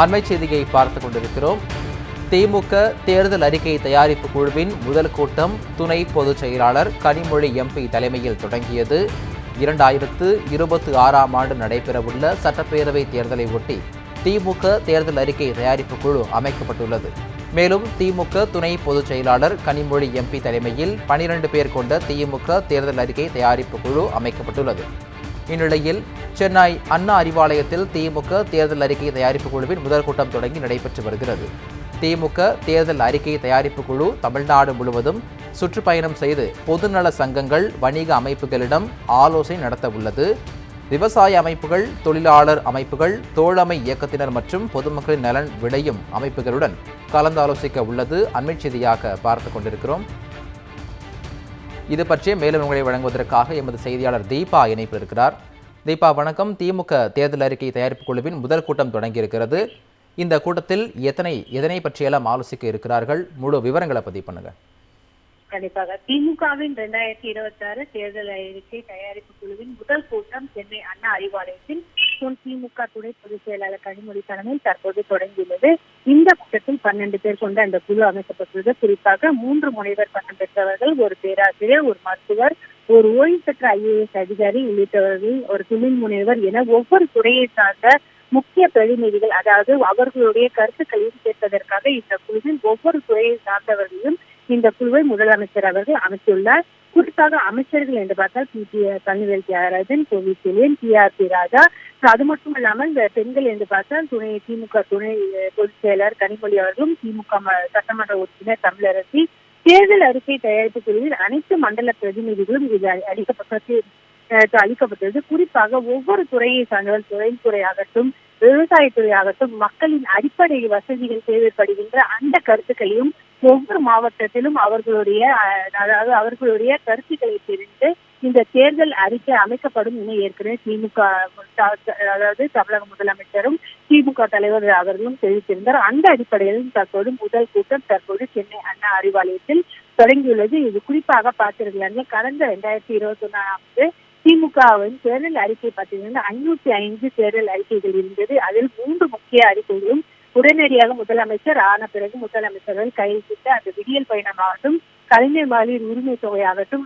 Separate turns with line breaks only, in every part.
அண்மை செய்தியை பார்த்துக் கொண்டிருக்கிறோம். திமுக தேர்தல் அறிக்கை தயாரிப்பு குழுவின் முதல் கூட்டம் துணை பொதுச் செயலாளர் கனிமொழி எம்பி தலைமையில் தொடங்கியது. 2026ஆம் ஆண்டு நடைபெறவுள்ள சட்டப்பேரவை தேர்தலை ஒட்டி திமுக தேர்தல் அறிக்கை தயாரிப்பு குழு அமைக்கப்பட்டுள்ளது. மேலும் திமுக துணை பொதுச் செயலாளர் கனிமொழி எம்பி தலைமையில் 12 பேர் கொண்ட திமுக தேர்தல் அறிக்கை தயாரிப்பு குழு அமைக்கப்பட்டுள்ளது. இந்நிலையில் சென்னை அண்ணா அறிவாலயத்தில் திமுக தேர்தல் அறிக்கை தயாரிப்பு குழுவின் முதல் கூட்டம் தொடங்கி நடைபெற்று வருகிறது. திமுக தேர்தல் அறிக்கை தயாரிப்பு குழு தமிழ்நாடு முழுவதும் சுற்றுப்பயணம் செய்து பொதுநல சங்கங்கள், வணிக அமைப்புகளிடம் ஆலோசனை நடத்த உள்ளது. விவசாய அமைப்புகள், தொழிலாளர் அமைப்புகள், தோழமை இயக்கத்தினர் மற்றும் பொதுமக்களின் நலன் விளையும் அமைப்புகளுடன் கலந்தாலோசிக்க உள்ளது. அண்மை செய்தியாக பார்த்துக் கொண்டிருக்கிறோம். இது பற்றிய மேலும் உங்களை வழங்குவதற்காக எமது செய்தியாளர் தீபா இணைப்பில் இருக்கிறார். தீபா, வணக்கம். திமுக தேர்தல் அறிக்கை தயாரிப்பு குழுவின் முதல் கூட்டம் தொடங்கியிருக்கிறது. இந்த கூட்டத்தில் எதனை பற்றியெல்லாம் ஆலோசிக்க இருக்கிறார்கள்? முழு விவரங்களை பதிவு பண்ணுங்க.
கண்டிப்பாக திமுகவின் 2026 தேர்தல் அறிக்கை தயாரிப்பு குழுவின் முதல் கூட்டம் சென்னை அண்ணா அறிவாலயத்தில் திமுக துணை பொதுச் செயலாளர் கனிமொழி தலைமையில் தற்போது தொடங்கியுள்ளது. இந்த கூட்டத்தில் 12 பேர் கொண்ட அந்த குழு அமைக்கப்பட்டுள்ளது. குறிப்பாக 3 முனைவர் பட்டம் பெற்றவர்கள், ஒரு பேராசிரியர், ஒரு மருத்துவர், ஒரு ஓய்வு பெற்ற IAS அதிகாரி உள்ளிட்டவர்கள், ஒரு தொழில் முனைவர் என ஒவ்வொரு துறையை சார்ந்த முக்கிய பிரதிநிதிகள், அதாவது அவர்களுடைய கருத்துக்களையும் கேட்பதற்காக இந்த குழுவில் ஒவ்வொரு துறையை சார்ந்தவர்களையும் இந்த குழுவை முதலமைச்சர் அவர்கள் அமைத்துள்ளார். குறிப்பாக அமைச்சர்கள் என்று பார்த்தால் பன்னீர்செல்வம் தியாகராஜன், கோவிச்செழியன், TRP ராஜா. அது மட்டும் இல்லாமல் இந்த பெண்கள் என்று பார்த்தால் திமுக துணை பொதுச் செயலர் கனிமொழி அவர்களும், திமுக சட்டமன்ற உறுப்பினர் தமிழரசி, தேர்தல் அறிக்கை தயாரிப்பு குழுவில் அனைத்து மண்டல பிரதிநிதிகளும் இது அளிக்கப்பட்டது. குறிப்பாக ஒவ்வொரு துறையை சார்ந்தவர், தொழில்துறை ஆகட்டும், விவசாயத்துறை ஆகட்டும், மக்களின் அடிப்படை வசதிகள் தேவைப்படுகின்ற அந்த கருத்துக்களையும் ஒவ்வொரு மாவட்டத்திலும் அவர்களுடைய கருத்துக்களை தெரிந்து இந்த தேர்தல் அறிக்கை அமைக்கப்படும் என ஏற்கனவே திமுக தமிழக முதலமைச்சரும் திமுக தலைவர் அவர்களும் தெரிவித்திருந்தார். அந்த அடிப்படையில் தற்போது முதல் கூட்டம் சென்னை அண்ணா அறிவாலயத்தில் தொடங்கியுள்ளது. இது குறிப்பாக பார்த்தீர்கள், கடந்த 2021ஆம் ஆண்டு திமுகவின் தேர்தல் அறிக்கை பார்த்தீங்கன்னா 505 தேர்தல் அறிக்கைகள் இருந்தது. அதில் 3 முக்கிய அறிக்கைகளும் உடனடியாக முதலமைச்சர் ஆன பிறகு முதலமைச்சர்கள் கையெழுத்திட்ட அந்த விடியல் பயணமாகட்டும், கலைஞர் மகளிர் உரிமை தொகையாகட்டும்,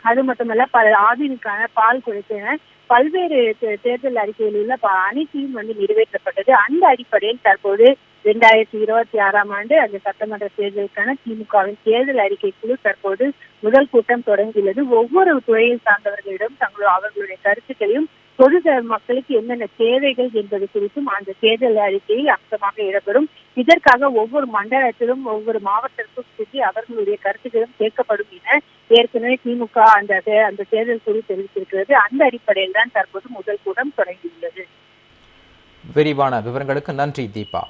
அது மட்டுமல்ல ஆவினுக்கான பால் குறைப்பு, பல்வேறு தேர்தல் அறிக்கையில் உள்ள அனைத்தையும் நிறைவேற்றப்பட்டது. அந்த அடிப்படையில் தற்போது 2026ஆம் ஆண்டு அந்த சட்டமன்ற தேர்தலுக்கான திமுகவின் தேர்தல் அறிக்கை குழு தற்போது முதல் கூட்டம் தொடங்கியுள்ளது. ஒவ்வொரு துறையை சார்ந்தவர்களிடம் அவர்களுடைய கருத்துக்களையும் பொது மக்களுக்கு என்னென்ன தேவைகள் என்பது குறித்தும் அந்த தேர்தல் அறிக்கையில் அம்சமாக இடம்பெறும். இதற்காக ஒவ்வொரு மண்டலத்திலும் ஒவ்வொரு மாவட்டத்திற்கும் சென்று அவர்களுடைய கருத்துக்களும் கேட்கப்படும் என ஏற்கனவே திமுக அந்த தேர்தல் குழு தெரிவித்திருக்கிறது. அந்த அடிப்படையில் தான் தற்போது முதல் கூட்டம் தொடங்கியுள்ளது.
விரிவான விவரங்களுக்கு நன்றி தீபா.